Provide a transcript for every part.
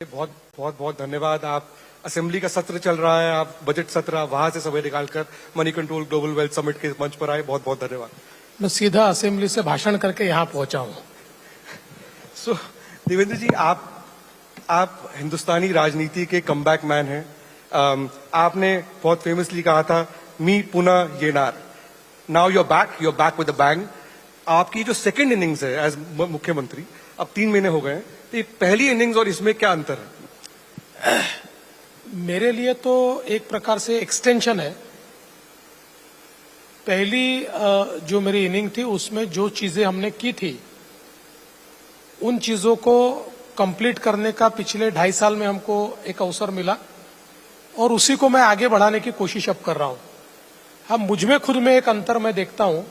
बहुत बहुत बहुत धन्यवाद। आप असेंबली का सत्र चल रहा है, आप बजट सत्र वहां से समय निकालकर money control global wealth summit के मंच पर आए, बहुत बहुत धन्यवाद। मैं सीधा असेंबली से भाषण करके यहाँ पहुंचा हूँ। सो देवेंद्र जी, आप हिंदुस्तानी राजनीति के कमबैक मैन हैं। आपने बहुत फेमसली कहा था, मी पुनः ये नार। Now you are back with a bang. आपकी जो सेकंड इनिंग्स है एज मुख्यमंत्री, अब 3 महीने हो गए हैं, तो ये पहली इनिंग्स और इसमें क्या अंतर है? मेरे लिए तो एक प्रकार से एक्सटेंशन है। पहली जो मेरी इनिंग थी उसमें जो चीजें हमने की थी उन चीजों को कंप्लीट करने का पिछले 2.5 साल में हमको एक अवसर मिला और उसी को मैं आगे बढ़ाने की कोशिश अब कर रहा हूं। हाँ, मुझमें खुद में एक अंतर मैं देखता हूं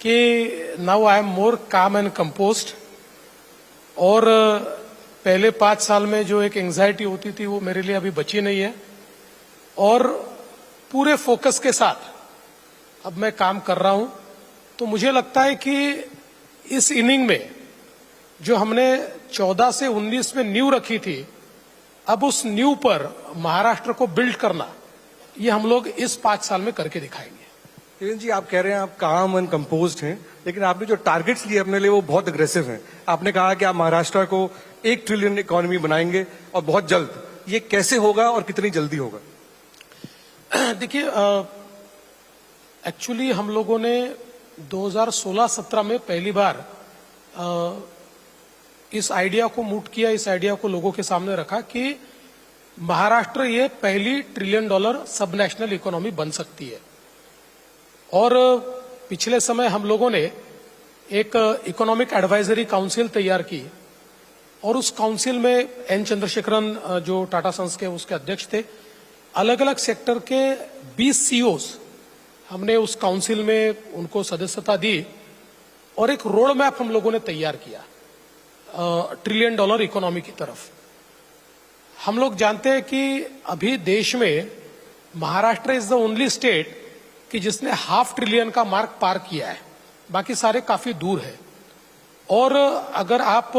कि नाउ आई एम मोर काम एंड कंपोज्ड, और पहले 5 साल में जो एक एंजाइटी होती थी वो मेरे लिए अभी बची नहीं है, और पूरे फोकस के साथ अब मैं काम कर रहा हूं। तो मुझे लगता है कि इस इनिंग में जो हमने 14 से 19 में नींव रखी थी, अब उस नींव पर महाराष्ट्र को बिल्ड करना, ये हम लोग इस 5 साल में करके दिखाएंगे। देवेंद्र जी, आप कह रहे हैं आप काम एंड कंपोज्ड हैं, लेकिन आपने जो टारगेट्स लिए अपने लिए वो बहुत अग्रेसिव हैं। आपने कहा कि आप महाराष्ट्र को 1 ट्रिलियन इकोनॉमी बनाएंगे और बहुत जल्द। ये कैसे होगा और कितनी जल्दी होगा? देखिए, एक्चुअली हम लोगों ने 2016-17 में पहली बार इस आइडिया को मूट किया, इस आइडिया को लोगों के सामने रखा कि महाराष्ट्र ये पहली $1 ट्रिलियन सब नेशनल इकोनॉमी बन सकती है। और पिछले समय हम लोगों ने एक इकोनॉमिक एडवाइजरी काउंसिल तैयार की, और उस काउंसिल में एन चंद्रशेखरन जो टाटा सन्स के उसके अध्यक्ष थे, अलग अलग सेक्टर के 20 सीईओस हमने उस काउंसिल में उनको सदस्यता दी, और एक रोड मैप हम लोगों ने तैयार किया $1 ट्रिलियन इकोनॉमी की तरफ। हम लोग जानते हैं कि अभी देश में Maharashtra is the only state कि जिसने $500 बिलियन का मार्क पार किया है, बाकी सारे काफी दूर है। और अगर आप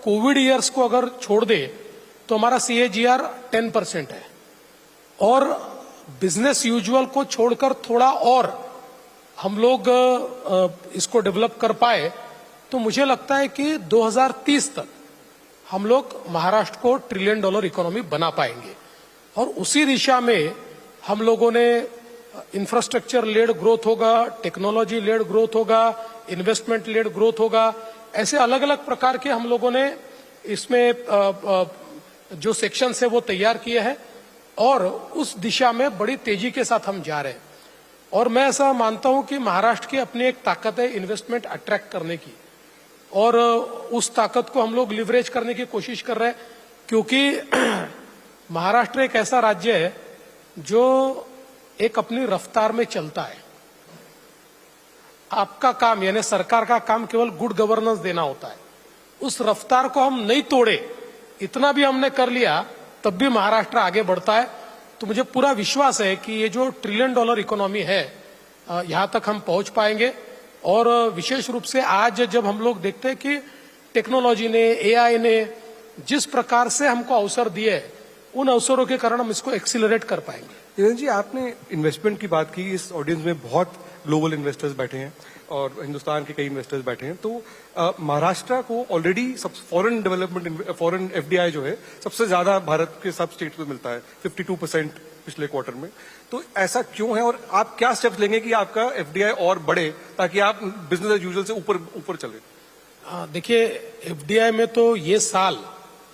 कोविड ईयर्स को अगर छोड़ दे तो हमारा CAGR 10% है, और बिजनेस यूजुअल को छोड़कर थोड़ा और हम लोग इसको डेवलप कर पाए तो मुझे लगता है कि 2030 तक हम लोग महाराष्ट्र को $1 ट्रिलियन इकोनॉमी बना पाएंगे। और उसी दिशा में हम लोगों ने इंफ्रास्ट्रक्चर लेड ग्रोथ होगा, टेक्नोलॉजी लेड ग्रोथ होगा, इन्वेस्टमेंट लेड ग्रोथ होगा, ऐसे अलग अलग प्रकार के हम लोगों ने इसमें जो सेक्शंस है वो तैयार किए हैं, और उस दिशा में बड़ी तेजी के साथ हम जा रहे हैं। और मैं ऐसा मानता हूं कि महाराष्ट्र की अपनी एक ताकत है इन्वेस्टमेंट अट्रैक्ट करने की, और उस ताकत को हम लोग लिवरेज करने की कोशिश कर रहे हैं, क्योंकि महाराष्ट्र एक ऐसा राज्य है जो एक अपनी रफ्तार में चलता है। आपका काम यानी सरकार का काम केवल गुड गवर्नेंस देना होता है। उस रफ्तार को हम नहीं तोड़े, इतना भी हमने कर लिया, तब भी महाराष्ट्र आगे बढ़ता है। तो मुझे पूरा विश्वास है कि ये जो $1 ट्रिलियन इकोनॉमी है, यहां तक हम पहुंच पाएंगे। और विशेष रूप से आज जब हम लोग देखते हैं कि टेक्नोलॉजी ने, AI ने जिस प्रकार से हमको अवसर दिए, उन अवसरों के कारण हम इसको एक्सीलरेट कर पाएंगे। देवेंद्र जी, आपने इन्वेस्टमेंट की बात की। इस ऑडियंस में बहुत ग्लोबल इन्वेस्टर्स बैठे हैं और हिंदुस्तान के कई इन्वेस्टर्स बैठे हैं। तो महाराष्ट्र को ऑलरेडी सब फॉरेन डेवलपमेंट, फॉरेन FDI जो है सबसे ज्यादा भारत के सब स्टेट में मिलता है, 52% पिछले क्वार्टर में। तो ऐसा क्यों है, और आप क्या स्टेप्स लेंगे कि आपका FDI और बढ़े ताकि आप बिजनेस एज यूजुअल से ऊपर चले? देखिए, FDI में तो ये साल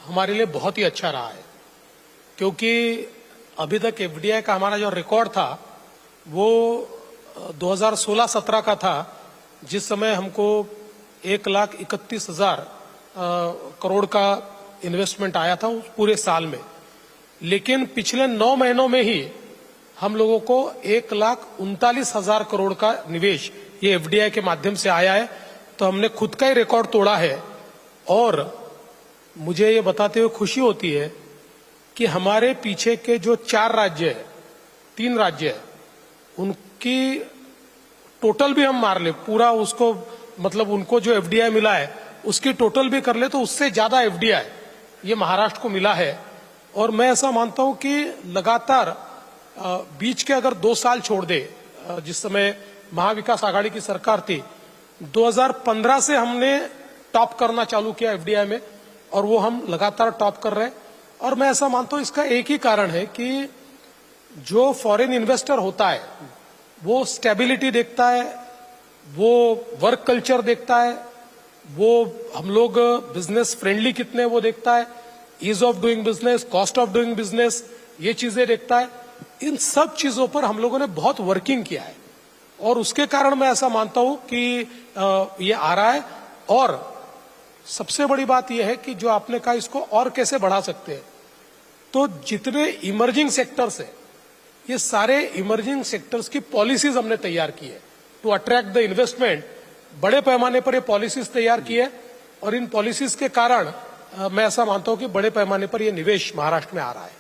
हमारे लिए बहुत ही अच्छा रहा है, क्योंकि अभी तक FDI का हमारा जो रिकॉर्ड था वो 2016-17 का था, जिस समय हमको 1,31,000 करोड़ का इन्वेस्टमेंट आया था उस पूरे साल में। लेकिन पिछले 9 महीनों में ही हम लोगों को 1,39,000 करोड़ का निवेश ये FDI के माध्यम से आया है। तो हमने खुद का ही रिकॉर्ड तोड़ा है। और मुझे ये बताते हुए खुशी होती है कि हमारे पीछे के जो 3 राज्य है, उनकी टोटल भी हम मार ले, पूरा उसको मतलब उनको जो FDI मिला है उसकी टोटल भी कर ले तो उससे ज्यादा FDI ये महाराष्ट्र को मिला है। और मैं ऐसा मानता हूं कि लगातार बीच के अगर 2 साल छोड़ दे, जिस समय महाविकास आघाड़ी की सरकार थी, 2015 से हमने टॉप करना चालू किया एफडीआई में, और वो हम लगातार टॉप कर रहे हैं। और मैं ऐसा मानता हूं इसका एक ही कारण है कि जो फॉरेन इन्वेस्टर होता है वो स्टेबिलिटी देखता है, वो वर्क कल्चर देखता है, वो हम लोग बिजनेस फ्रेंडली कितने हैं वो देखता है, ease of doing business, cost of doing business, ये चीजें देखता है। इन सब चीजों पर हम लोगों ने बहुत वर्किंग किया है, और उसके कारण मैं ऐसा मानता हूं कि ये आ रहा है। और सबसे बड़ी बात यह है कि जो आपने कहा इसको और कैसे बढ़ा सकते हैं, तो जितने इमर्जिंग सेक्टर्स हैं, ये सारे इमर्जिंग सेक्टर्स की पॉलिसीज हमने तैयार की है टू अट्रैक्ट द इन्वेस्टमेंट। बड़े पैमाने पर ये पॉलिसीज तैयार की है, और इन पॉलिसीज के कारण मैं ऐसा मानता हूं कि बड़े पैमाने पर ये निवेश महाराष्ट्र में आ रहा है।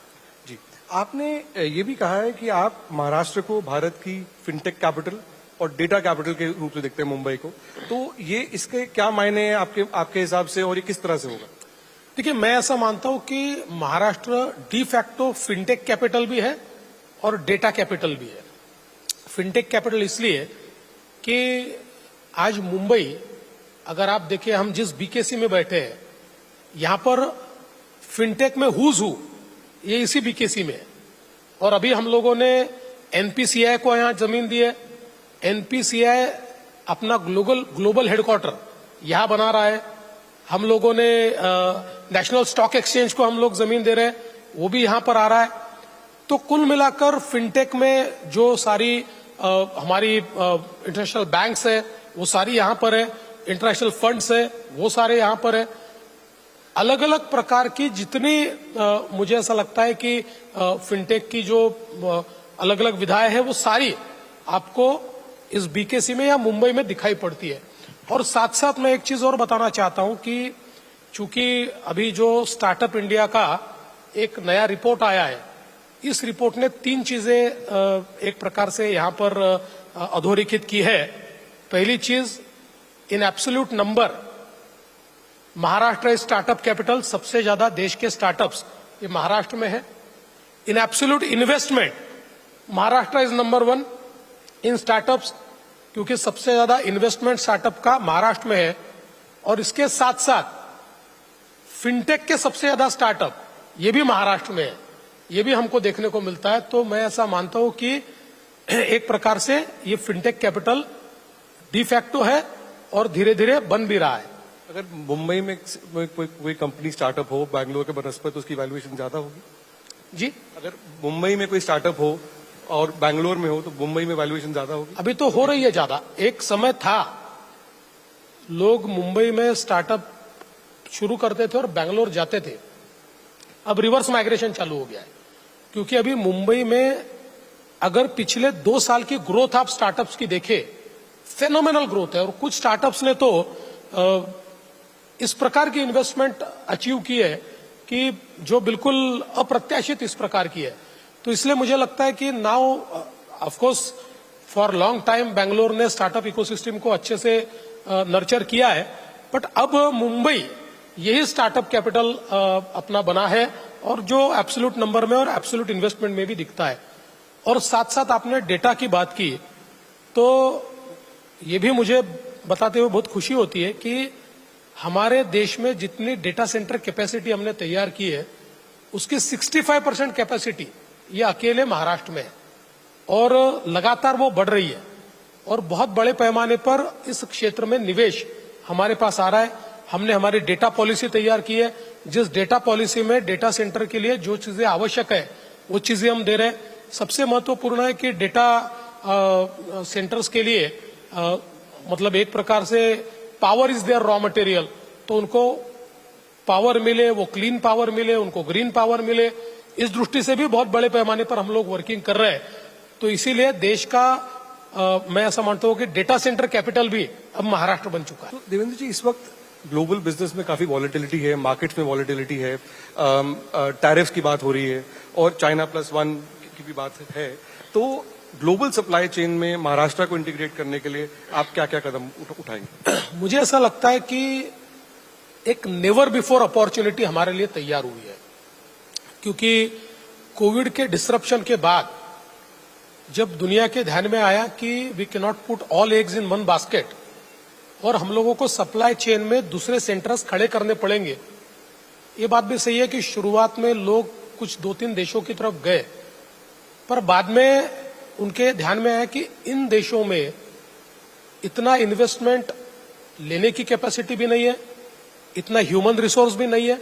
जी, आपने ये भी कहा है कि आप महाराष्ट्र को भारत की फिनटेक कैपिटल और डेटा कैपिटल के रूप में देखते हैं मुंबई को, तो ये इसके क्या मायने हैं आपके हिसाब से, और ये किस तरह से होगा? देखिए, मैं ऐसा मानता हूं कि Maharashtra de facto fintech capital भी है और डेटा कैपिटल भी है। फिनटेक कैपिटल इसलिए कि आज मुंबई, अगर आप देखिए, हम जिस बीकेसी में बैठे हैं, यहां पर फिनटेक में हुज हू ये इसी बीकेसी में है। और अभी हम लोगों ने एनपीसीआई को यहां जमीन दी है। एनपीसीआई अपना ग्लोबल हेडक्वार्टर यहां बना रहा है। हम लोगों ने नेशनल स्टॉक एक्सचेंज को हम लोग जमीन दे रहे हैं, वो भी यहां पर आ रहा है। तो कुल मिलाकर फिनटेक में जो सारी हमारी इंटरनेशनल बैंक्स है वो सारी यहां पर है, इंटरनेशनल फंड्स है वो सारे यहां पर है। अलग अलग प्रकार की जितनी मुझे ऐसा लगता है कि फिनटेक की जो अलग अलग विधाएं हैं वो सारी आपको इस बीकेसी में या मुंबई में दिखाई पड़ती है। और साथ साथ मैं एक चीज और बताना चाहता हूं कि चूंकि अभी जो स्टार्टअप इंडिया का एक नया रिपोर्ट आया है, इस रिपोर्ट ने 3 चीजें एक प्रकार से यहां पर अधोरेखित की है। पहली चीज, in absolute number Maharashtra startup capital, सबसे ज्यादा देश के स्टार्टअप्स ये महाराष्ट्र में है। In absolute investment Maharashtra is number 1 in startups, क्योंकि सबसे ज्यादा इन्वेस्टमेंट स्टार्टअप का महाराष्ट्र में है। और इसके साथ साथ फिनटेक के सबसे ज्यादा स्टार्टअप ये भी महाराष्ट्र में है, ये भी हमको देखने को मिलता है। तो मैं ऐसा मानता हूं कि एक प्रकार से ये फिनटेक कैपिटल डी फैक्टो है और धीरे धीरे बन भी रहा है। अगर मुंबई में कोई कंपनी स्टार्टअप हो बैंगलोर के बनस्पत, तो उसकी वैल्यूएशन ज्यादा होगी? जी, अगर मुंबई में कोई स्टार्टअप हो और बैंगलोर में हो तो मुंबई में वैल्यूएशन ज्यादा होगी? अभी तो हो रही है ज्यादा। एक समय था लोग मुंबई में स्टार्टअप शुरू करते थे और बैंगलोर जाते थे, अब रिवर्स माइग्रेशन चालू हो गया है। क्योंकि अभी मुंबई में अगर पिछले 2 साल की ग्रोथ आप स्टार्टअप्स की देखें, फेनोमेनल ग्रोथ है। और कुछ स्टार्टअप्स ने तो इस प्रकार की इन्वेस्टमेंट अचीव की है कि जो बिल्कुल अप्रत्याशित इस प्रकार की है। तो इसलिए मुझे लगता है कि now of course for long time Bangalore ने स्टार्टअप इकोसिस्टम को अच्छे से नर्चर किया है, बट अब मुंबई यही स्टार्टअप कैपिटल अपना बना है, और जो एब्सोल्यूट नंबर में और एब्सोल्यूट इन्वेस्टमेंट में भी दिखता है। और साथ साथ आपने डेटा की बात की, तो ये भी मुझे बताते हुए बहुत खुशी होती है कि हमारे देश में जितनी डेटा सेंटर कैपेसिटी हमने तैयार की है, उसकी 65% कैपेसिटी ये अकेले महाराष्ट्र में है, और लगातार वो बढ़ रही है। और बहुत बड़े पैमाने पर इस क्षेत्र में निवेश हमारे पास आ रहा है। हमने हमारी डेटा पॉलिसी तैयार की है, जिस डेटा पॉलिसी में डेटा सेंटर के लिए जो चीजें आवश्यक है वो चीजें हम दे रहे हैं। सबसे महत्वपूर्ण है कि डेटा सेंटर्स के लिए मतलब एक प्रकार से power is there raw material, तो उनको पावर मिले, वो क्लीन पावर मिले, उनको ग्रीन पावर मिले। इस दृष्टि से भी बहुत बड़े पैमाने पर हम लोग वर्किंग कर रहे हैं। तो इसीलिए देश का मैं ऐसा मानता हूं कि डेटा सेंटर कैपिटल भी अब महाराष्ट्र बन चुका है। तो देवेंद्र जी, इस वक्त ग्लोबल बिजनेस में काफी वॉलेटिलिटी है, मार्केट्स में वॉलेटिलिटी है, टैरिफ्स की बात हो रही है और China +1 की भी बात है। तो ग्लोबल सप्लाई चेन में महाराष्ट्र को इंटीग्रेट करने के लिए आप क्या क्या कदम उठाएंगे? मुझे ऐसा लगता है कि एक नेवर बिफोर अपॉर्चुनिटी हमारे लिए तैयार हुई है, क्योंकि कोविड के डिसरप्शन के बाद जब दुनिया के ध्यान में आया कि we can not put all eggs in one basket और हम लोगों को सप्लाई चेन में दूसरे सेंटर्स खड़े करने पड़ेंगे। ये बात भी सही है कि शुरुआत में लोग कुछ 2-3 देशों की तरफ गए, पर बाद में उनके ध्यान में आया कि इन देशों में इतना इन्वेस्टमेंट लेने की कैपेसिटी भी नहीं है, इतना ह्यूमन रिसोर्स भी नहीं है।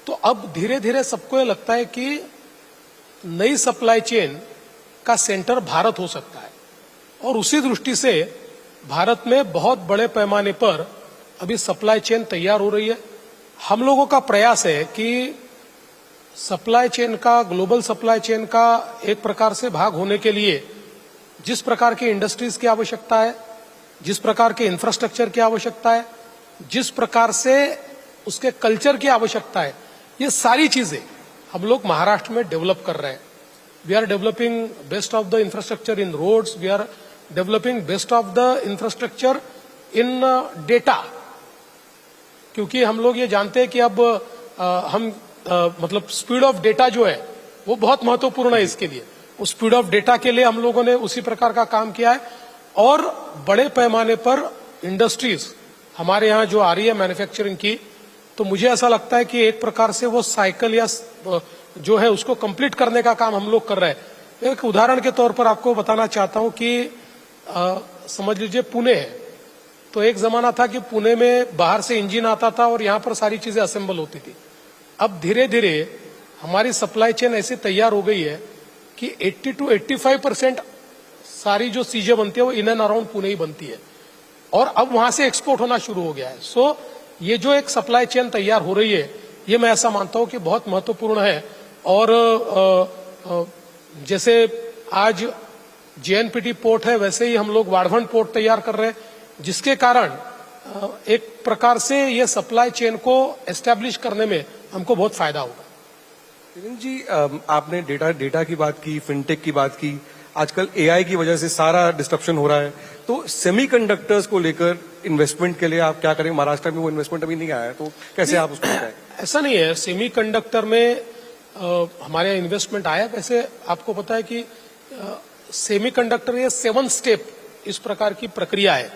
तो अब धीरे धीरे सबको ये लगता है कि नई सप्लाई चेन का सेंटर भारत हो सकता है, और उसी दृष्टि से भारत में बहुत बड़े पैमाने पर अभी सप्लाई चेन तैयार हो रही है। हम लोगों का प्रयास है कि सप्लाई चेन का, ग्लोबल सप्लाई चेन का एक प्रकार से भाग होने के लिए जिस प्रकार की इंडस्ट्रीज की आवश्यकता है, जिस प्रकार के इंफ्रास्ट्रक्चर की आवश्यकता है, जिस प्रकार से उसके कल्चर की आवश्यकता है, ये सारी चीजें हम लोग महाराष्ट्र में डेवलप कर रहे हैं। We are developing best of the infrastructure in roads, we are developing best of the infrastructure in data, क्योंकि हम लोग ये जानते हैं कि अब मतलब स्पीड ऑफ डेटा जो है वो बहुत महत्वपूर्ण है इसके लिए। उस स्पीड ऑफ डेटा के लिए हम लोगों ने उसी प्रकार का काम किया है, और बड़े पैमाने पर इंडस्ट्रीज हमारे यहाँ जो आ रही है मैन्युफैक्चरिंग की, तो मुझे ऐसा लगता है कि एक प्रकार से वो साइकिल या जो है उसको कंप्लीट करने का काम हम लोग कर रहे हैं। एक उदाहरण के तौर पर आपको बताना चाहता हूं कि समझ लीजिए पुणे है, तो एक जमाना था कि पुणे में बाहर से इंजन आता था और यहाँ पर सारी चीजें असेंबल होती थी। अब धीरे धीरे हमारी सप्लाई चेन ऐसी तैयार हो गई है कि 80 to 85% सारी जो चीजें बनती है वो इन एंड अराउंड पुणे ही बनती है, और अब वहां से एक्सपोर्ट होना शुरू हो गया है। सो ये जो एक सप्लाई चेन तैयार हो रही है, ये मैं ऐसा मानता हूं कि बहुत महत्वपूर्ण है। और जैसे आज जेएनपीटी पोर्ट है, वैसे ही हम लोग वाड़भन पोर्ट तैयार कर रहे हैं, जिसके कारण एक प्रकार से ये सप्लाई चेन को एस्टेब्लिश करने में हमको बहुत फायदा होगा। किरण जी, आपने डेटा की बात की, फिनटेक की बात की, आजकल एआई की वजह से सारा डिस्ट्रप्शन हो रहा है, तो सेमीकंडक्टर्स को लेकर इन्वेस्टमेंट के लिए आप क्या करें? महाराष्ट्र में वो इन्वेस्टमेंट अभी नहीं आया है, तो कैसे आप उसको बताएं? ऐसा नहीं है, सेमीकंडक्टर में हमारे यहाँ इन्वेस्टमेंट आया। वैसे आपको पता है कि सेमीकंडक्टर ये 7 स्टेप इस प्रकार की प्रक्रिया है।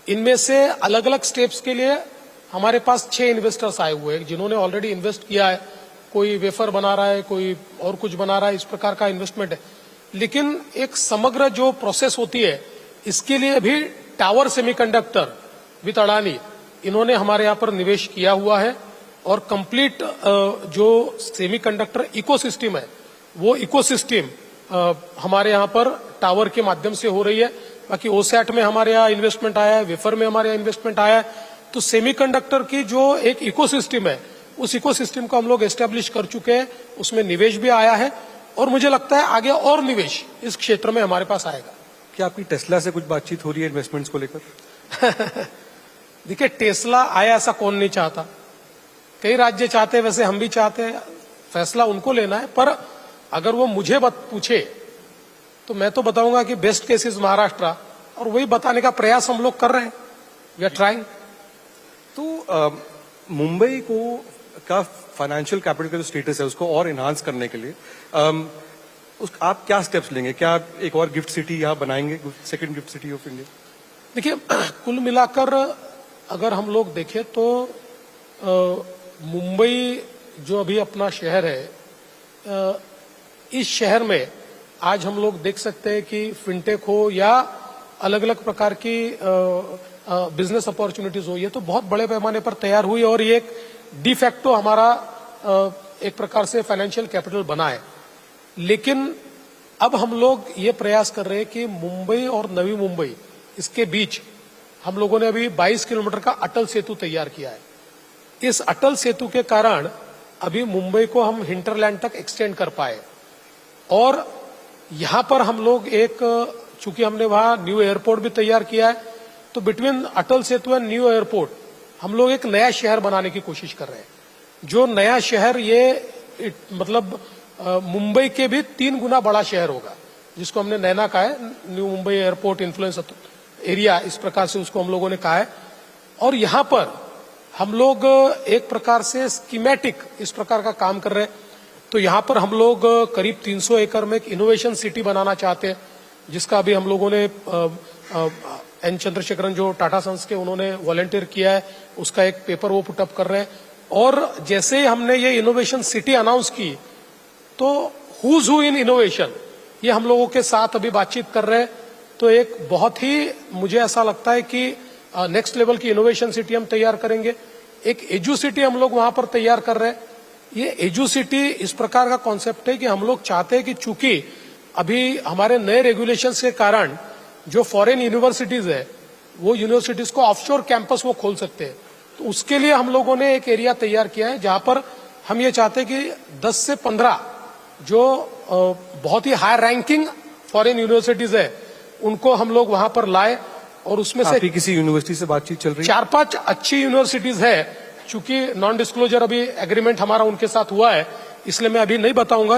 इनमें से अलग अलग स्टेप्स के लिए हमारे पास 6 इन्वेस्टर्स आए हुए हैं जिन्होंने ऑलरेडी इन्वेस्ट किया है। कोई वेफर बना रहा है, कोई और कुछ बना रहा है, इस प्रकार का इन्वेस्टमेंट है। लेकिन एक समग्र जो प्रोसेस होती है, इसके लिए भी टावर सेमीकंडक्टर विद अडानी, इन्होंने हमारे यहाँ पर निवेश किया हुआ है, और कंप्लीट जो सेमीकंडक्टर इकोसिस्टम है, वो इकोसिस्टम हमारे यहाँ पर टावर के माध्यम से हो रही है। बाकी ओसैट में हमारे यहाँ इन्वेस्टमेंट आया है, वेफर में हमारे यहाँ इन्वेस्टमेंट आया है। तो सेमीकंडक्टर की जो एक इकोसिस्टम है, उस इकोसिस्टम को हम लोग एस्टेब्लिश कर चुके हैं, उसमें निवेश भी आया है, और मुझे लगता है आगे और निवेश इस क्षेत्र में हमारे पास आएगा। क्या आपकी टेस्ला से कुछ बातचीत हो रही है इन्वेस्टमेंट्स को लेकर? देखिए, टेस्ला आया ऐसा कौन नहीं चाहता, कई राज्य चाहते हैं, वैसे हम भी चाहते हैं। फैसला उनको लेना है, पर अगर वो मुझे पूछे तो मैं तो बताऊंगा कि बेस्ट केस इज महाराष्ट्र, और वही बताने का प्रयास हम लोग कर रहे हैं। We are trying. तो मुंबई को का फाइनेंशियल कैपिटल का जो स्टेटस है उसको और एनहांस करने के लिए आप क्या स्टेप्स लेंगे? क्या आप एक और गिफ्ट सिटी यहाँ बनाएंगे, second gift city of India? देखिए, कुल मिलाकर अगर हम लोग देखें तो मुंबई जो अभी अपना शहर है, इस शहर में आज हम लोग देख सकते हैं कि फिनटेक हो या अलग अलग प्रकार की बिजनेस अपॉर्चुनिटीज हो, ये तो बहुत बड़े पैमाने पर तैयार हुई, और ये एक डिफैक्टो हमारा एक प्रकार से फाइनेंशियल कैपिटल बना है। लेकिन अब हम लोग ये प्रयास कर रहे हैं कि मुंबई और नवी मुंबई, इसके बीच हम लोगों ने अभी 22 किलोमीटर का अटल सेतु तैयार किया है। इस अटल सेतु के कारण अभी मुंबई को हम हिंटरलैंड तक एक्सटेंड कर पाए, और यहां पर हम लोग एक, चूंकि हमने वहां न्यू एयरपोर्ट भी तैयार किया है, तो between Atal Setu and new airport हम लोग एक नया शहर बनाने की कोशिश कर रहे हैं। जो नया शहर ये मतलब मुंबई के भी 3 गुना बड़ा शहर होगा, जिसको हमने नैना कहा है, new Mumbai airport influence area, इस प्रकार से उसको हम लोगों ने कहा है। और यहां पर हम लोग एक प्रकार से स्कीमेटिक इस प्रकार का काम कर रहे हैं। तो यहाँ पर हम लोग करीब 300 एकड़ में एक इनोवेशन सिटी बनाना चाहते हैं, जिसका अभी हम लोगों ने एन चंद्रशेखरन जो टाटा सन्स के उन्होंने वॉलंटियर किया है, उसका एक पेपर वो पुटअप कर रहे हैं। और जैसे ही हमने ये इनोवेशन सिटी अनाउंस की तो हुज हु इन इनोवेशन ये हम लोगों के साथ अभी बातचीत कर रहे हैं। तो एक बहुत ही मुझे ऐसा लगता है कि नेक्स्ट लेवल की इनोवेशन सिटी हम तैयार करेंगे। एक एजू सिटी हम लोग वहां पर तैयार कर रहे हैं। ये एजू सिटी इस प्रकार का कॉन्सेप्ट है कि हम लोग चाहते हैं कि चूंकि अभी हमारे नए रेगुलेशंस के कारण जो फॉरेन यूनिवर्सिटीज है वो यूनिवर्सिटीज को ऑफशोर कैंपस वो खोल सकते हैं। तो उसके लिए हम लोगों ने एक एरिया तैयार किया है जहां पर हम ये चाहते हैं कि 10 से 15 जो बहुत ही हाई रैंकिंग फॉरेन यूनिवर्सिटीज है उनको हम लोग वहां पर लाए। और उसमें से आपकी किसी यूनिवर्सिटी से बातचीत चल रही है? 4-5 अच्छी यूनिवर्सिटीज है। चूंकि नॉन डिस्क्लोजर अभी एग्रीमेंट हमारा उनके साथ हुआ है, इसलिए मैं अभी नहीं बताऊंगा,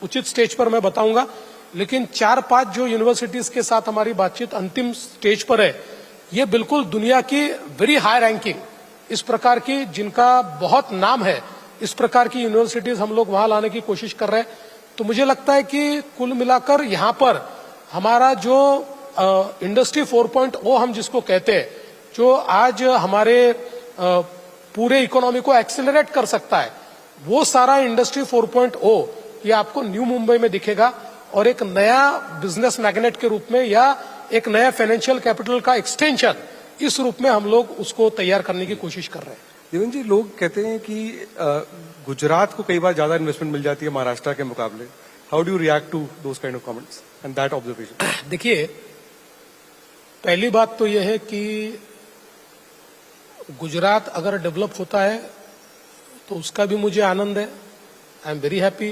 उचित स्टेज पर मैं बताऊंगा। लेकिन 4-5 जो यूनिवर्सिटीज के साथ हमारी बातचीत अंतिम स्टेज पर है, ये बिल्कुल दुनिया की वेरी हाई रैंकिंग इस प्रकार की जिनका बहुत नाम है, इस प्रकार की यूनिवर्सिटीज हम लोग वहां लाने की कोशिश कर रहे हैं। तो मुझे लगता है कि कुल मिलाकर यहाँ पर हमारा जो इंडस्ट्री 4.0 हम जिसको कहते हैं, जो आज हमारे पूरे इकोनॉमी को एक्सेलरेट कर सकता है, वो सारा इंडस्ट्री 4.0 ये आपको न्यू मुंबई में दिखेगा। और एक नया बिजनेस मैग्नेट के रूप में या एक नया फाइनेंशियल कैपिटल का एक्सटेंशन इस रूप में हम लोग उसको तैयार करने की कोशिश कर रहे हैं। देवेंद्र जी, लोग कहते हैं कि गुजरात को कई बार ज्यादा इन्वेस्टमेंट मिल जाती है महाराष्ट्र के मुकाबले। How do you react to those kind of comments and that observation? देखिए, पहली बात तो यह है कि गुजरात अगर डेवलप होता है तो उसका भी मुझे आनंद है, I am very happy.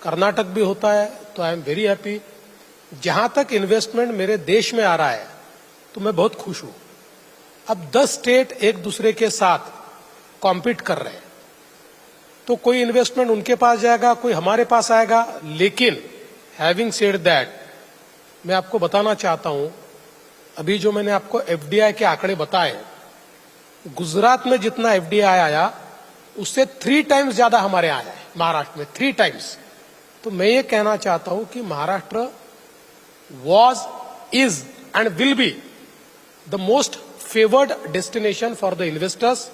Karnataka भी होता है तो आई एम वेरी हैप्पी। जहां तक इन्वेस्टमेंट मेरे देश में आ रहा है तो मैं बहुत खुश हूं। अब 10 स्टेट एक दूसरे के साथ कॉम्पीट कर रहे हैं, तो कोई इन्वेस्टमेंट उनके पास जाएगा, कोई हमारे पास आएगा। लेकिन हैविंग सेड दैट, मैं आपको बताना चाहता हूं, अभी जो मैंने आपको एफडीआई के आंकड़े बताए, गुजरात में जितना एफडीआई आया उससे 3 टाइम्स ज्यादा हमारे आया है महाराष्ट्र में, 3 टाइम्स। तो मैं ये कहना चाहता हूं कि Maharashtra was, is and will be the most favoured destination for the investors.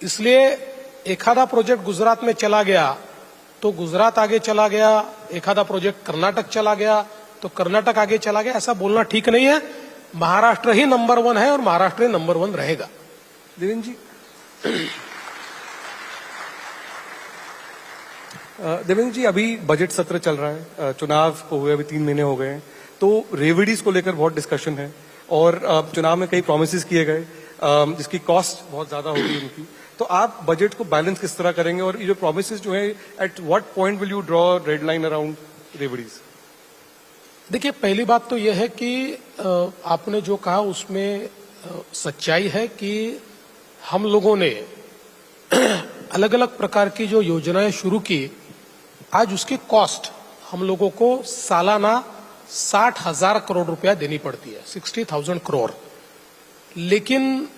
इसलिए एखादा प्रोजेक्ट गुजरात में चला गया तो गुजरात आगे चला गया, एखादा प्रोजेक्ट कर्नाटक चला गया तो कर्नाटक आगे चला गया, ऐसा बोलना ठीक नहीं है। महाराष्ट्र ही नंबर 1 है और महाराष्ट्र ही नंबर 1 रहेगा। देवेंद्र जी, देवेंद्र जी, अभी बजट सत्र चल रहा है, चुनाव को हुए अभी 3 महीने हो गए हैं, तो रेवड़ीज को लेकर बहुत डिस्कशन है और चुनाव में कई प्रोमिस किए गए जिसकी कॉस्ट बहुत ज्यादा होगी उनकी। तो आप बजट को बैलेंस किस तरह करेंगे और ये जो प्रोमिस जो है, at what point will you draw red line around revdis? देखिए, पहली बात तो यह है कि आपने जो कहा उसमें सच्चाई है कि हम लोगों ने अलग अलग प्रकार की जो योजनाएं शुरू की, आज उसकी कॉस्ट हम लोगों को सालाना 60,000 करोड़ रुपया देनी पड़ती है, 60,000 करोड़। लेकिन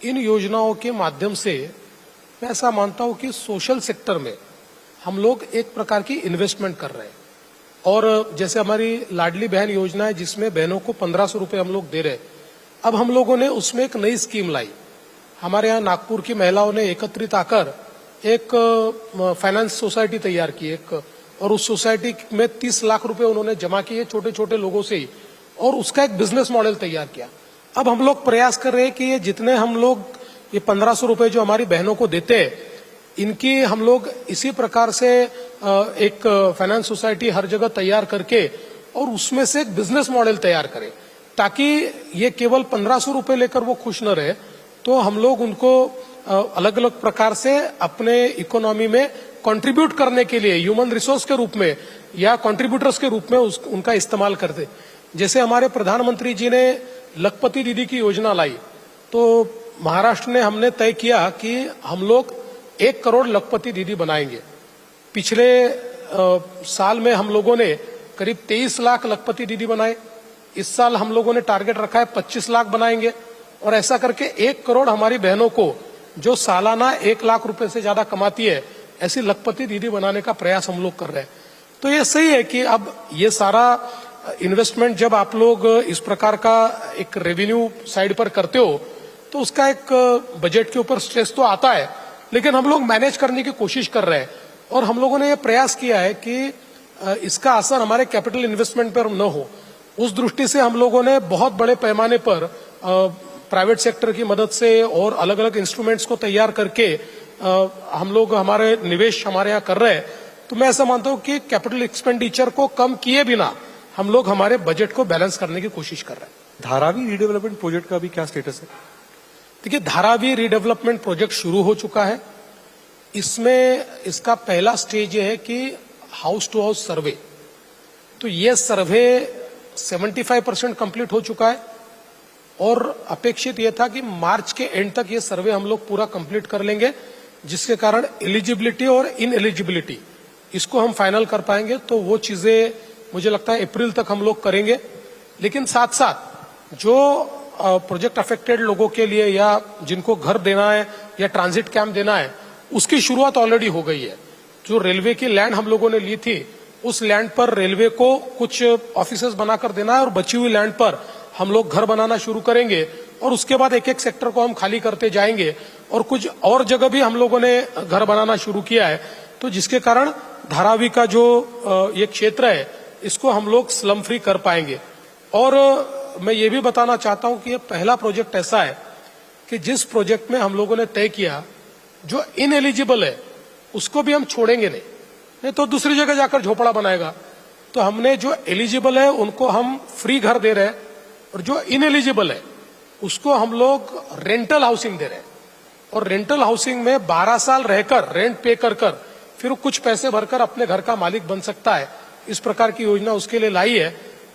इन योजनाओं के माध्यम से मैं ऐसा मानता हूं कि सोशल सेक्टर में हम लोग एक प्रकार की इन्वेस्टमेंट कर रहे हैं। और जैसे हमारी लाडली बहन योजना है जिसमें बहनों को 1500 रुपए हम लोग दे रहे हैं, अब हम लोगों ने उसमें एक नई स्कीम लाई। हमारे यहाँ नागपुर की महिलाओं ने एकत्रित आकर एक फाइनेंस सोसाइटी तैयार की एक, और उस सोसाइटी में 30 लाख रुपए उन्होंने जमा किए छोटे छोटे लोगों से ही, और उसका एक बिजनेस मॉडल तैयार किया। अब हम लोग प्रयास कर रहे हैं कि ये जितने हम लोग ये 1500 रुपए जो हमारी बहनों को देते हैं, इनकी हम लोग इसी प्रकार से एक फाइनेंस सोसाइटी हर जगह तैयार करके और उसमें से एक बिजनेस मॉडल तैयार करें, ताकि ये केवल 1500 रुपए लेकर वो खुश न रहे। तो हम लोग उनको अलग अलग प्रकार से अपने इकोनॉमी में कंट्रीब्यूट करने के लिए ह्यूमन रिसोर्स के रूप में या कंट्रीब्यूटर्स के रूप में उनका इस्तेमाल करते। जैसे हमारे प्रधानमंत्री जी ने लखपति दीदी की योजना लाई, तो महाराष्ट्र ने हमने तय किया कि हम लोग 1 करोड़ लखपति दीदी बनाएंगे। पिछले साल में हम लोगों ने करीब 23 लाख लखपति दीदी बनाए। इस साल हम लोगों ने टारगेट रखा है 25 लाख बनाएंगे, और ऐसा करके 1 करोड़ हमारी बहनों को जो सालाना 1 लाख रुपए से ज्यादा कमाती है ऐसी लखपति दीदी बनाने का प्रयास हम लोग कर रहे हैं। तो ये सही है कि अब ये सारा इन्वेस्टमेंट जब आप लोग इस प्रकार का एक रेवेन्यू साइड पर करते हो तो उसका एक बजट के ऊपर स्ट्रेस तो आता है, लेकिन हम लोग मैनेज करने की कोशिश कर रहे हैं। और हम लोगों ने ये प्रयास किया है कि इसका असर हमारे कैपिटल इन्वेस्टमेंट पर न हो। उस दृष्टि से हम लोगों ने बहुत बड़े पैमाने पर प्राइवेट सेक्टर की मदद से और अलग अलग इंस्ट्रूमेंट्स को तैयार करके हम लोग हमारे निवेश हमारे यहाँ कर रहे हैं। तो मैं ऐसा मानता हूँ कि कैपिटल एक्सपेंडिचर को कम किए बिना हम लोग हमारे बजट को बैलेंस करने की कोशिश कर रहे हैं। धारावी रीडेवलपमेंट प्रोजेक्ट का भी क्या स्टेटस है? देखिए, धारावी रीडेवलपमेंट प्रोजेक्ट शुरू हो चुका है। इसमें इसका पहला स्टेज ये है कि हाउस टू हाउस सर्वे। तो ये सर्वे 75% कंप्लीट हो चुका है और अपेक्षित ये था कि मार्च के एंड तक ये सर्वे हम लोग पूरा कंप्लीट कर लेंगे, जिसके कारण एलिजिबिलिटी और इन एलिजिबिलिटी इसको हम फाइनल कर पाएंगे। तो वो चीजें मुझे लगता है अप्रैल तक हम लोग करेंगे। लेकिन साथ साथ जो प्रोजेक्ट अफेक्टेड लोगों के लिए या जिनको घर देना है या ट्रांजिट कैंप देना है, उसकी शुरुआत ऑलरेडी हो गई है। जो रेलवे की लैंड हम लोगों ने ली थी, उस लैंड पर रेलवे को कुछ ऑफिसेज बनाकर देना है और बची हुई लैंड पर हम लोग घर बनाना शुरू करेंगे और उसके बाद एक एक सेक्टर को हम खाली करते जाएंगे और कुछ और जगह भी हम लोगों ने घर बनाना शुरू किया है। तो जिसके कारण धारावी का जो ये क्षेत्र है इसको हम लोग स्लम फ्री कर पाएंगे। और मैं ये भी बताना चाहता हूं कि ये पहला प्रोजेक्ट ऐसा है कि जिस प्रोजेक्ट में हम लोगों ने तय किया जो इनएलिजिबल है उसको भी हम छोड़ेंगे नहीं तो दूसरी जगह जाकर झोपड़ा बनाएगा। तो हमने जो एलिजिबल है उनको हम फ्री घर दे रहे हैं और जो इनएलिजिबल है उसको हम लोग रेंटल हाउसिंग दे रहे हैं। और रेंटल हाउसिंग में 12 साल रहकर रेंट पे कर फिर वो कुछ पैसे भरकर अपने घर का मालिक बन सकता है। इस प्रकार की योजना उसके लिए लाई है।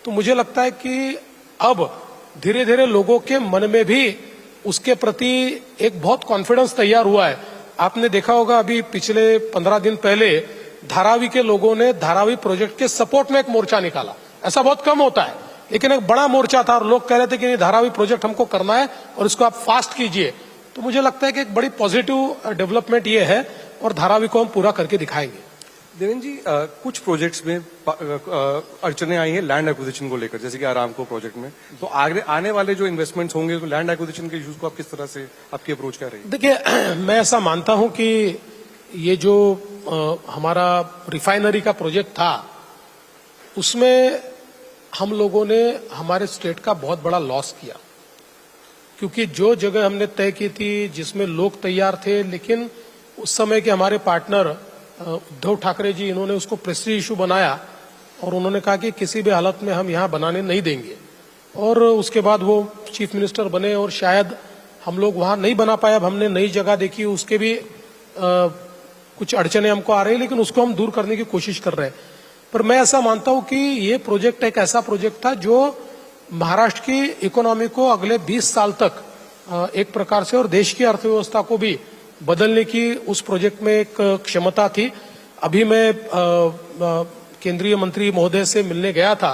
तो मुझे लगता है कि अब धीरे धीरे लोगों के मन में भी उसके प्रति एक बहुत कॉन्फिडेंस तैयार हुआ है। आपने देखा होगा अभी पिछले 15 दिन पहले धारावी के लोगों ने धारावी प्रोजेक्ट के सपोर्ट में एक मोर्चा निकाला। ऐसा बहुत कम होता है, लेकिन एक बड़ा मोर्चा था और लोग कह रहे थे कि धारावी प्रोजेक्ट हमको करना है और इसको आप फास्ट कीजिए। तो मुझे लगता है कि एक बड़ी पॉजिटिव डेवलपमेंट ये है और धारावी को हम पूरा करके दिखाएंगे। देवेंद्र जी, कुछ प्रोजेक्ट्स में अड़चने आई हैं लैंड एक्विजिशन को लेकर, जैसे कि आरामको प्रोजेक्ट में। तो आगे आने वाले जो इन्वेस्टमेंट्स होंगे तो लैंड एक्विजिशन के इश्यूज को आप किस तरह से आपकी अप्रोच क्या रही? देखिए, मैं ऐसा मानता हूं कि ये जो हमारा रिफाइनरी का प्रोजेक्ट था उसमें हम लोगों ने हमारे स्टेट का बहुत बड़ा लॉस किया, क्योंकि जो जगह हमने तय की थी जिसमें लोग तैयार थे, लेकिन उस समय के हमारे पार्टनर उद्धव ठाकरे जी, इन्होंने उसको प्रेस्टीज इशू बनाया और उन्होंने कहा कि किसी भी हालत में हम यहाँ बनाने नहीं देंगे। और उसके बाद वो चीफ मिनिस्टर बने और शायद हम लोग वहाँ नहीं बना पाए। अब हमने नई जगह देखी, उसके भी कुछ अड़चने हमको आ रही है, लेकिन उसको हम दूर करने की कोशिश कर रहे हैं। पर मैं ऐसा मानता हूं कि ये प्रोजेक्ट एक ऐसा प्रोजेक्ट था जो महाराष्ट्र की इकोनॉमी को अगले 20 साल तक एक प्रकार से और देश की अर्थव्यवस्था को भी बदलने की उस प्रोजेक्ट में एक क्षमता थी। अभी मैं केंद्रीय मंत्री महोदय से मिलने गया था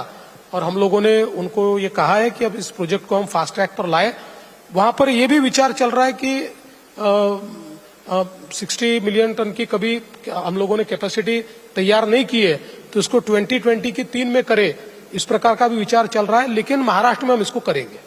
और हम लोगों ने उनको ये कहा है कि अब इस प्रोजेक्ट को हम फास्ट ट्रैक पर लाए। वहां पर ये भी विचार चल रहा है कि 60 मिलियन टन की कभी हम लोगों ने कैपेसिटी तैयार नहीं की है, तो इसको 2020 की 3 में करे, इस प्रकार का भी विचार चल रहा है। लेकिन महाराष्ट्र में हम इसको करेंगे।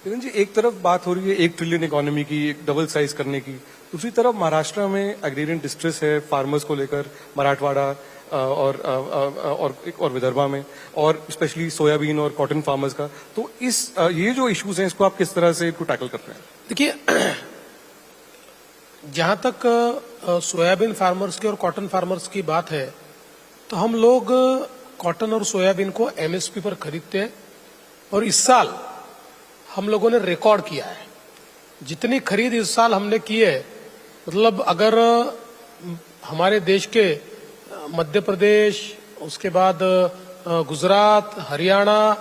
देवेंद्र जी, एक तरफ बात हो रही है 1 ट्रिलियन इकोनॉमी की, एक डबल साइज करने की, दूसरी तरफ महाराष्ट्र में एग्रेरियन डिस्ट्रेस है फार्मर्स को लेकर, मराठवाड़ा और विदर्भा में, और स्पेशली सोयाबीन और कॉटन फार्मर्स का। तो ये जो इश्यूज हैं इसको आप किस तरह से इनको टैकल कर रहे हैं? देखिए, जहां तक सोयाबीन फार्मर्स की और कॉटन फार्मर्स की बात है, तो हम लोग कॉटन और सोयाबीन को एमएसपी पर खरीदते हैं और इस साल हम लोगों ने रिकॉर्ड किया है। जितनी खरीद इस साल हमने की है, मतलब अगर हमारे देश के मध्य प्रदेश, उसके बाद गुजरात, हरियाणा,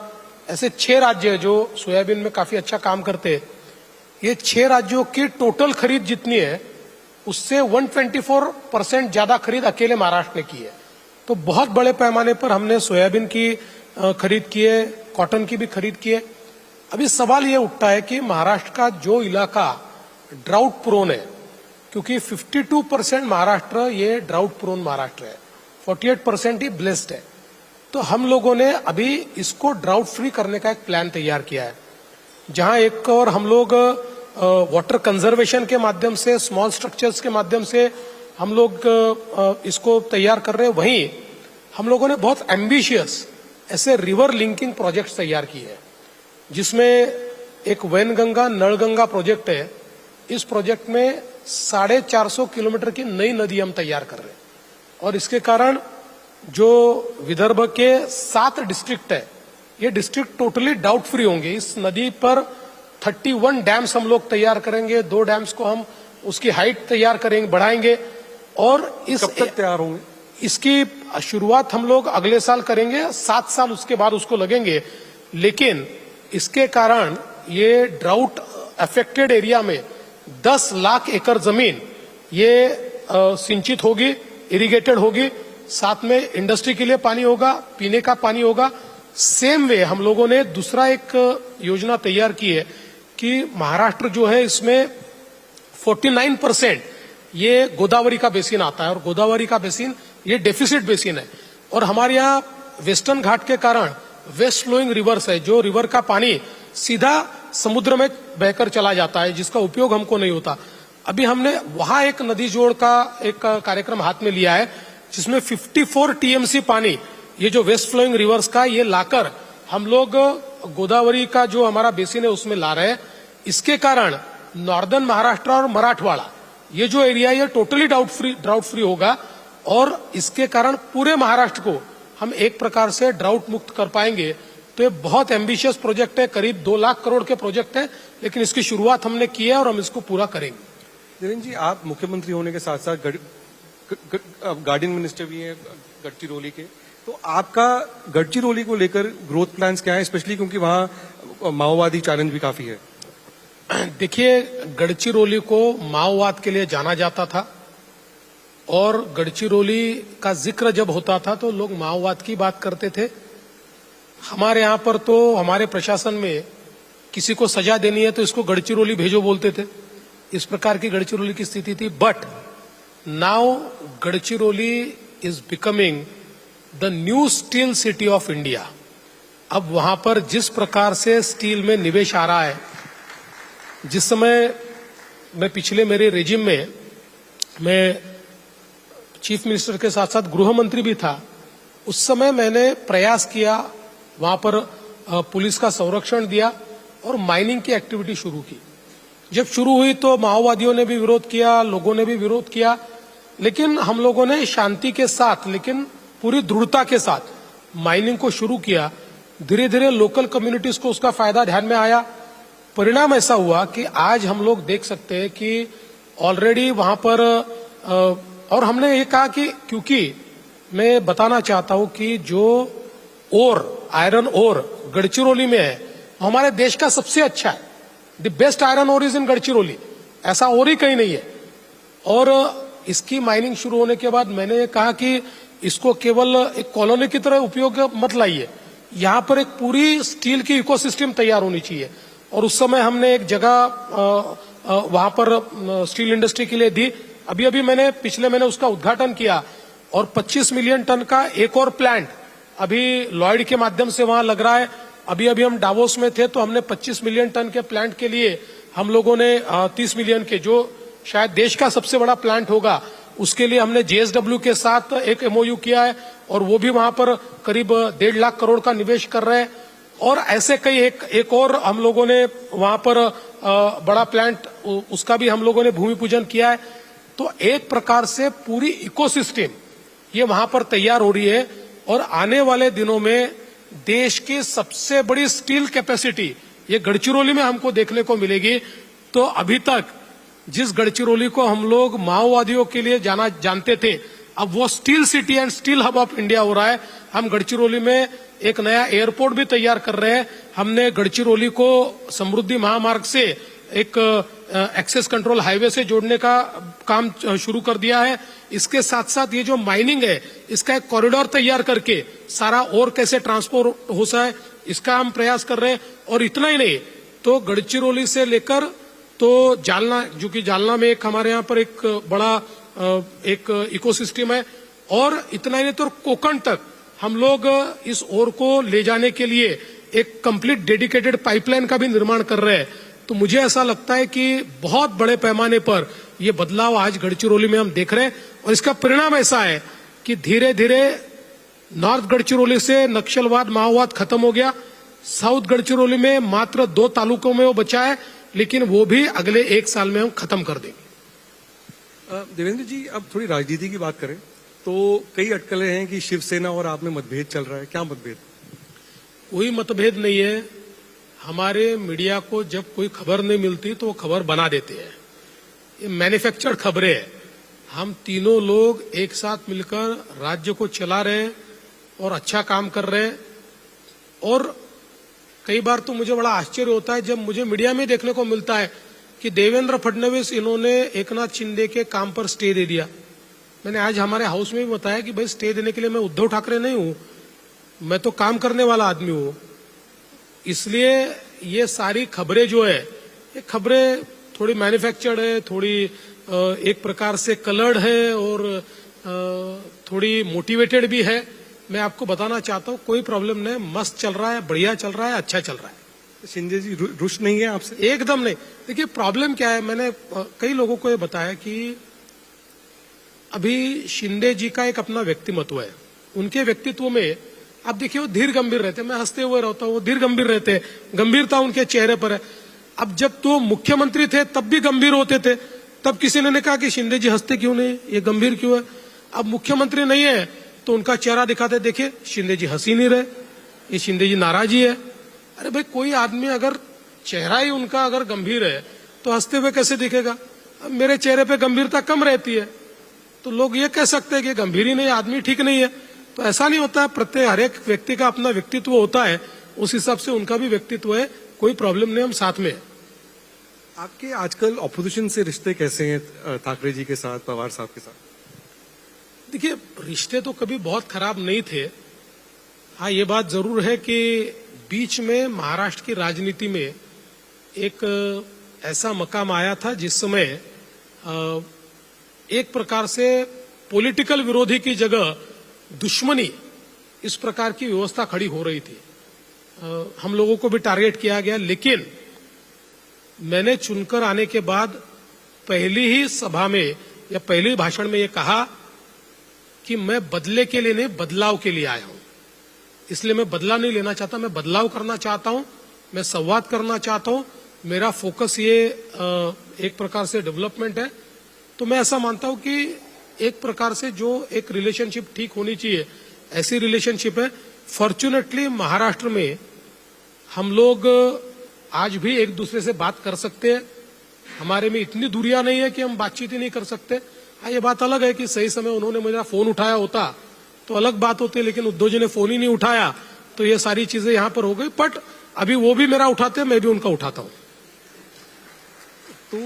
ऐसे 6 राज्य हैं जो सोयाबीन में काफी अच्छा काम करते हैं। ये 6 राज्यों की टोटल खरीद जितनी है उससे 124% ज्यादा खरीद अकेले महाराष्ट्र ने की है। तो बहुत बड़े पैमाने पर हमने सोयाबीन की खरीद की है, कॉटन की भी खरीद की है। अभी सवाल ये उठता है कि महाराष्ट्र का जो इलाका ड्राउट प्रोन है, क्योंकि 52% महाराष्ट्र ये ड्राउट प्रोन महाराष्ट्र है, 48% ही ब्लेस्ड है, तो हम लोगों ने अभी इसको ड्राउट फ्री करने का एक प्लान तैयार किया है, जहां एक और हम लोग वाटर कंजर्वेशन के माध्यम से, स्मॉल स्ट्रक्चर्स के माध्यम से हम लोग इसको तैयार कर रहे हैं। वहीं हम लोगों ने बहुत एम्बिशियस ऐसे रिवर लिंकिंग प्रोजेक्ट्स तैयार किए हैं, जिसमें एक वैनगंगा नलगंगा प्रोजेक्ट है। इस प्रोजेक्ट में 450 किलोमीटर की नई नदी हम तैयार कर रहे हैं, और इसके कारण जो विदर्भ के 7 डिस्ट्रिक्ट है, ये डिस्ट्रिक्ट टोटली डाउट फ्री होंगे। इस नदी पर 31 डैम्स हम लोग तैयार करेंगे, 2 डैम्स को हम उसकी हाइट तैयार करेंगे, बढ़ाएंगे, और इस कब तक तैयार होंगे? इसकी शुरुआत हम लोग अगले साल करेंगे, 7 साल उसके बाद उसको लगेंगे। लेकिन इसके कारण ये ड्राउट अफेक्टेड एरिया में 10 लाख एकड़ जमीन ये सिंचित होगी, इरिगेटेड होगी, साथ में इंडस्ट्री के लिए पानी होगा, पीने का पानी होगा। सेम वे हम लोगों ने दूसरा एक योजना तैयार की है कि महाराष्ट्र जो है इसमें 49% ये गोदावरी का बेसिन आता है, और गोदावरी का बेसिन ये डेफिसिट बेसिन है, और हमारे यहाँ वेस्टर्न घाट के कारण वेस्ट फ्लोइंग रिवर्स है, जो रिवर का पानी सीधा समुद्र में बहकर चला जाता है, जिसका उपयोग हमको नहीं होता। अभी हमने वहां एक नदी जोड़ का एक कार्यक्रम हाथ में लिया है, जिसमें 54 टीएमसी पानी ये जो वेस्ट फ्लोइंग रिवर्स का ये लाकर हम लोग गोदावरी का जो हमारा बेसिन है उसमें ला रहे हैं। इसके कारण नॉर्दर्न महाराष्ट्र और मराठवाड़ा ये जो एरिया ये टोटली ड्राउट फ्री होगा, और इसके कारण पूरे महाराष्ट्र को हम एक प्रकार से ड्राउट मुक्त कर पाएंगे। तो ये बहुत एम्बिशियस प्रोजेक्ट है, करीब 2 लाख करोड़ के प्रोजेक्ट है, लेकिन इसकी शुरुआत हमने की है और हम इसको पूरा करेंगे। देवेंद्र जी, आप मुख्यमंत्री होने के साथ साथ गार्डियन मिनिस्टर भी हैं गढ़चिरौली के, तो आपका गढ़चिरौली को लेकर ग्रोथ प्लान्स क्या है, स्पेशली क्योंकि वहां माओवादी चैलेंज भी काफी है? देखिए, गढ़चिरौली को माओवाद के लिए जाना जाता था, और गढ़चिरौली का जिक्र जब होता था तो लोग माओवाद की बात करते थे। हमारे यहाँ पर तो हमारे प्रशासन में किसी को सजा देनी है तो इसको गढ़चिरौली भेजो बोलते थे, इस प्रकार की गढ़चिरौली की स्थिति थी। But now Gadchiroli is becoming the new steel city of India. अब वहां पर जिस प्रकार से स्टील में निवेश आ रहा है, जिस समय मैं पिछले मेरे रेजिम में मैं चीफ मिनिस्टर के साथ साथ गृह मंत्री भी था, उस समय मैंने प्रयास किया, वहां पर पुलिस का संरक्षण दिया और माइनिंग की एक्टिविटी शुरू की। जब शुरू हुई तो माओवादियों ने भी विरोध किया, लोगों ने भी विरोध किया, लेकिन हम लोगों ने शांति के साथ लेकिन पूरी दृढ़ता के साथ माइनिंग को शुरू किया। धीरे धीरे लोकल कम्युनिटीज को उसका फायदा ध्यान में आया। परिणाम ऐसा हुआ कि आज हम लोग देख सकते हैं कि ऑलरेडी वहां पर और हमने ये कहा कि क्योंकि मैं बताना चाहता हूं कि जो आयरन ओर गढ़चिरौली में है हमारे देश का सबसे अच्छा है। The best iron ore is in Gadchiroli, ऐसा और ही कहीं नहीं है। और इसकी माइनिंग शुरू होने के बाद मैंने ये कहा कि इसको केवल एक कॉलोनी की तरह उपयोग मत लाइए, यहाँ पर एक पूरी स्टील की इकोसिस्टम तैयार होनी चाहिए। और उस समय हमने एक जगह वहां पर स्टील इंडस्ट्री के लिए दी। अभी अभी मैंने पिछले महीने उसका उद्घाटन किया, और 25 मिलियन टन का एक और प्लांट अभी लॉयड के माध्यम से वहां लग रहा है। अभी अभी हम डावोस में थे तो हमने 25 मिलियन टन के प्लांट के लिए हम लोगों ने 30 मिलियन के, जो शायद देश का सबसे बड़ा प्लांट होगा, उसके लिए हमने JSW के साथ एक MOU किया है, और वो भी वहां पर करीब 1.5 लाख करोड़ का निवेश कर रहे हैं। और ऐसे कई एक और हम लोगों ने वहां पर बड़ा प्लांट, उसका भी हम लोगों ने भूमि पूजन किया है। तो एक प्रकार से पूरी इकोसिस्टम ये वहां पर तैयार हो रही है, और आने वाले दिनों में देश की सबसे बड़ी स्टील कैपेसिटी ये गढ़चिरौली में हमको देखने को मिलेगी। तो अभी तक जिस गढ़चिरौली को हम लोग माओवादियों के लिए जानते थे, अब वो steel city and steel hub of India हो रहा है। हम गढ़चिरौली में एक नया एयरपोर्ट भी तैयार कर रहे हैं। हमने गढ़चिरौली को समृद्धि महामार्ग से एक एक्सेस कंट्रोल हाईवे से जोड़ने का काम शुरू कर दिया है। इसके साथ साथ ये जो माइनिंग है, इसका एक कॉरिडोर तैयार करके सारा और कैसे ट्रांसपोर्ट हो इसका हम प्रयास कर रहे हैं। और इतना ही नहीं, तो गढ़चिरौली से लेकर तो जालना, जो कि जालना में एक हमारे यहाँ पर एक बड़ा एक इकोसिस्टम है, और इतना ही नहीं तो कोकण तक हम लोग इस ओर को ले जाने के लिए एक कंप्लीट डेडिकेटेड पाइपलाइन का भी निर्माण कर रहे हैं। तो मुझे ऐसा लगता है कि बहुत बड़े पैमाने पर ये बदलाव आज गढ़चिरौली में हम देख रहे हैं, और इसका परिणाम ऐसा है कि धीरे धीरे नॉर्थ गढ़चिरौली से नक्सलवाद माओवाद खत्म हो गया। साउथ गढ़चिरौली में मात्र 2 तालुकों में वो बचा है, लेकिन वो भी अगले 1 साल में हम खत्म कर देंगे। देवेंद्र जी, अब थोड़ी राजनीति की बात करें तो कई अटकलें हैं कि शिवसेना और आप में मतभेद चल रहा है, क्या मतभेद? कोई मतभेद नहीं है। हमारे मीडिया को जब कोई खबर नहीं मिलती तो वो खबर बना देते हैं। ये मैन्युफैक्चर्ड खबरें हैं। हम तीनों लोग एक साथ मिलकर राज्य को चला रहे हैं और अच्छा काम कर रहे हैं। और कई बार तो मुझे बड़ा आश्चर्य होता है जब मुझे मीडिया में देखने को मिलता है कि देवेंद्र फडणवीस इन्होंने एकनाथ शिंदे के काम पर स्टे दे दिया। मैंने आज हमारे हाउस में भी बताया कि भाई स्टे देने के लिए मैं उद्धव ठाकरे नहीं हूं, मैं तो काम करने वाला आदमी हूं। इसलिए ये सारी खबरें जो है, ये खबरें थोड़ी मैन्युफैक्चर्ड है, थोड़ी एक प्रकार से कलर्ड है और थोड़ी मोटिवेटेड भी है। मैं आपको बताना चाहता हूं कोई प्रॉब्लम नहीं, मस्त चल रहा है, बढ़िया चल रहा है, अच्छा चल रहा है। शिंदे जी रुष्ट नहीं है आपसे? एकदम नहीं। देखिए प्रॉब्लम क्या है, मैंने कई लोगों को ये बताया कि अभी शिंदे जी का एक अपना व्यक्तिमत्व है। उनके व्यक्तित्व में आप देखिए वो धीर गंभीर रहते, मैं हंसते हुए रहता हूँ, वो धीर गंभीर रहते, गंभीरता उनके चेहरे पर है। अब जब तो मुख्यमंत्री थे तब भी गंभीर होते थे, तब किसी ने कहा कि शिंदे जी हंसते क्यों नहीं, ये गंभीर क्यों है। अब मुख्यमंत्री नहीं है तो उनका चेहरा दिखाते, देखिए शिंदे जी हंसी नहीं रहे, ये शिंदे जी नाराज ही है। अरे भाई, कोई आदमी अगर चेहरा ही उनका अगर गंभीर है तो हंसते हुए कैसे दिखेगा? अब मेरे चेहरे पे गंभीरता कम रहती है तो लोग ये कह सकते हैं कि गंभीर ही नहीं, आदमी ठीक नहीं है। तो ऐसा नहीं होता है, प्रत्येक हर एक व्यक्ति का अपना व्यक्तित्व होता है, उस हिसाब से उनका भी व्यक्तित्व है, कोई प्रॉब्लम नहीं, हम साथ में है। आपके आजकल ऑपोजिशन से रिश्ते कैसे हैं ठाकरे जी के साथ, पवार साहब के साथ? देखिए रिश्ते तो कभी बहुत खराब नहीं थे। हाँ, ये बात जरूर है कि बीच में महाराष्ट्र की राजनीति में एक ऐसा मकाम आया था जिस समय एक प्रकार से पॉलिटिकल विरोधी की जगह दुश्मनी, इस प्रकार की व्यवस्था खड़ी हो रही थी। हम लोगों को भी टारगेट किया गया, लेकिन मैंने चुनकर आने के बाद पहली ही सभा में या पहले ही भाषण में ये कहा कि मैं बदले के लिए नहीं, बदलाव के लिए आया हूं। इसलिए मैं बदला नहीं लेना चाहता, मैं बदलाव करना चाहता हूं, मैं संवाद करना चाहता हूं। मेरा फोकस ये एक प्रकार से डेवलपमेंट है। तो मैं ऐसा मानता हूं कि एक प्रकार से जो एक रिलेशनशिप ठीक होनी चाहिए, ऐसी रिलेशनशिप है। फॉर्चुनेटली महाराष्ट्र में हम लोग आज भी एक दूसरे से बात कर सकते हैं। हमारे में इतनी दूरियां नहीं है कि हम बातचीत ही नहीं कर सकते। हाँ, ये बात अलग है कि सही समय उन्होंने मेरा फोन उठाया होता तो अलग बात होती, लेकिन उद्धव जी ने फोन ही नहीं उठाया तो ये सारी चीजें यहां पर हो गई। बट अभी वो भी मेरा उठाते हैं, मैं भी उनका उठाता हूं। तो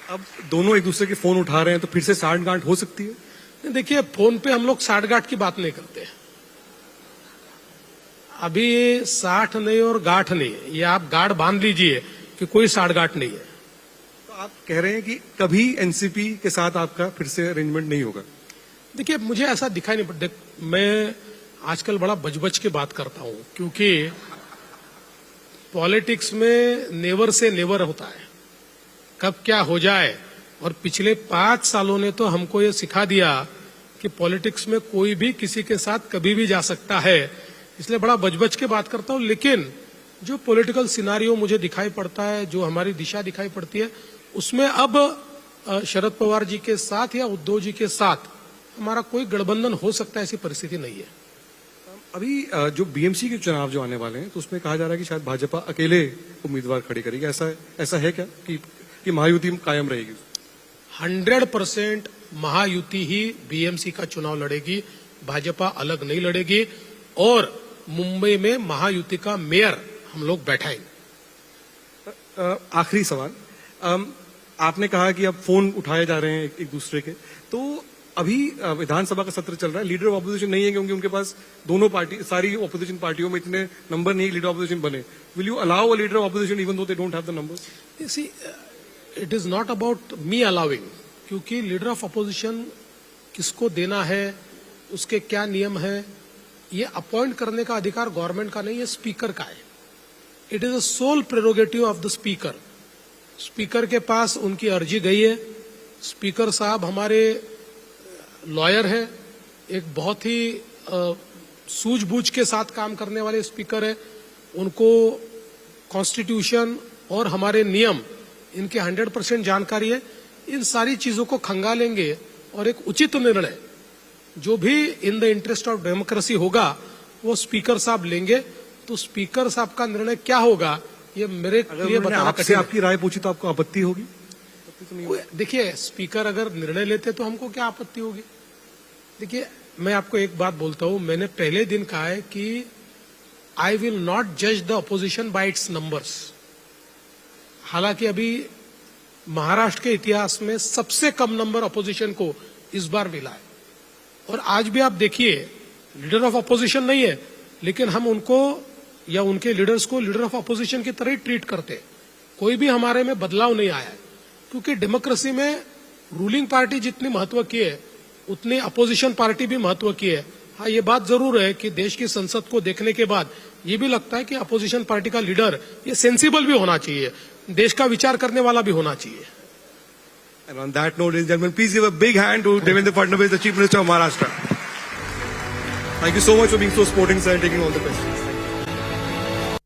अब दोनों एक दूसरे के फोन उठा रहे हैं तो फिर से साठगांठ हो सकती है? देखिए फोन पे हम लोग साठगांठ की बात नहीं करते। अभी 60 नहीं और गांठ नहीं है, ये आप गांठ बांध लीजिए कि कोई साठगांठ नहीं है। तो आप कह रहे हैं कि कभी एनसीपी के साथ आपका फिर से अरेंजमेंट नहीं होगा? देखिए मुझे ऐसा दिखाई नहीं पड़ता। मैं आजकल बड़ा बच के बात करता हूं, क्योंकि पॉलिटिक्स में नेवर से नेवर होता है, कब क्या हो जाए। और पिछले 5 सालों ने तो हमको ये सिखा दिया कि पॉलिटिक्स में कोई भी किसी के साथ कभी भी जा सकता है। इसलिए बड़ा बच के बात करता हूं। लेकिन जो पॉलिटिकल सिनारियो मुझे दिखाई पड़ता है, जो हमारी दिशा दिखाई पड़ती है, उसमें अब शरद पवार जी के साथ या उद्धव जी के साथ हमारा कोई गठबंधन हो सकता है, ऐसी परिस्थिति नहीं है। अभी जो बीएमसी के चुनाव जो आने वाले हैं तो उसमें कहा जा रहा है कि शायद भाजपा अकेले उम्मीदवार खड़ी करेगी, ऐसा है क्या कि महायुति कायम रहेगी? 100% महायुति ही बीएमसी का चुनाव लड़ेगी, भाजपा अलग नहीं लड़ेगी। और मुंबई में महायुति का मेयर हम लोग बैठाएंगे। आखिरी सवाल, आपने कहा कि अब फोन उठाए जा रहे हैं एक दूसरे के, तो अभी विधानसभा का सत्र चल रहा है, लीडर ऑफ ऑपोजिशन नहीं है क्योंकि उनके पास दोनों पार्टी, सारी ऑपोजिशन पार्टियों में इतने नंबर नहीं है लीडर ऑफ ऑपोजिशन बने. Will you allow a leader of opposition even though they don't have the numbers? See, it is not about me allowing, क्योंकि लीडर ऑफ अपोजिशन किसको देना है, उसके क्या नियम है, ये अपॉइंट करने का अधिकार गवर्नमेंट का नहीं है, स्पीकर का है. It is a sole prerogative of the speaker. Speaker के पास उनकी अर्जी गई है. स्पीकर साहब हमारे लॉयर है, एक बहुत ही सूझबूझ के साथ काम करने वाले स्पीकर है. उनको कॉन्स्टिट्यूशन और हमारे नियम इनके 100% जानकारी है. इन सारी चीजों को खंगालेंगे और एक उचित निर्णय जो भी in the interest of democracy होगा वो स्पीकर साहब लेंगे. तो स्पीकर साहब का निर्णय क्या होगा ये मेरे लिए बताना आपसे कठिन है. आपकी राय पूछी तो आपको आपत्ति होगी? देखिए, स्पीकर अगर निर्णय लेते तो हमको क्या आपत्ति होगी. देखिए, मैं आपको एक बात बोलता हूं, मैंने पहले दिन कहा है कि आई विल नॉट जज the opposition bye it's numbers. हालांकि अभी महाराष्ट्र के इतिहास में सबसे कम नंबर अपोजिशन को इस बार मिला है. और आज भी आप देखिए, लीडर ऑफ अपोजिशन नहीं है लेकिन हम उनको या उनके लीडर्स को लीडर ऑफ अपोजिशन की तरह ही ट्रीट करते हैं. कोई भी हमारे में बदलाव नहीं आया है, क्योंकि डेमोक्रेसी में रूलिंग पार्टी जितनी महत्व की है उतनी अपोजिशन पार्टी भी महत्व की है. हाँ, ये बात जरूर है कि देश की संसद को देखने के बाद ये भी लगता है कि अपोजिशन पार्टी का लीडर ये सेंसिबल भी होना चाहिए, देश का विचार करने वाला भी होना चाहिए. And on that note, ladies and gentlemen, please give a big hand to Devendra Fadnavis, the Chief Minister of Maharashtra. Thank you so much for being so sporting, sir, and taking all the questions.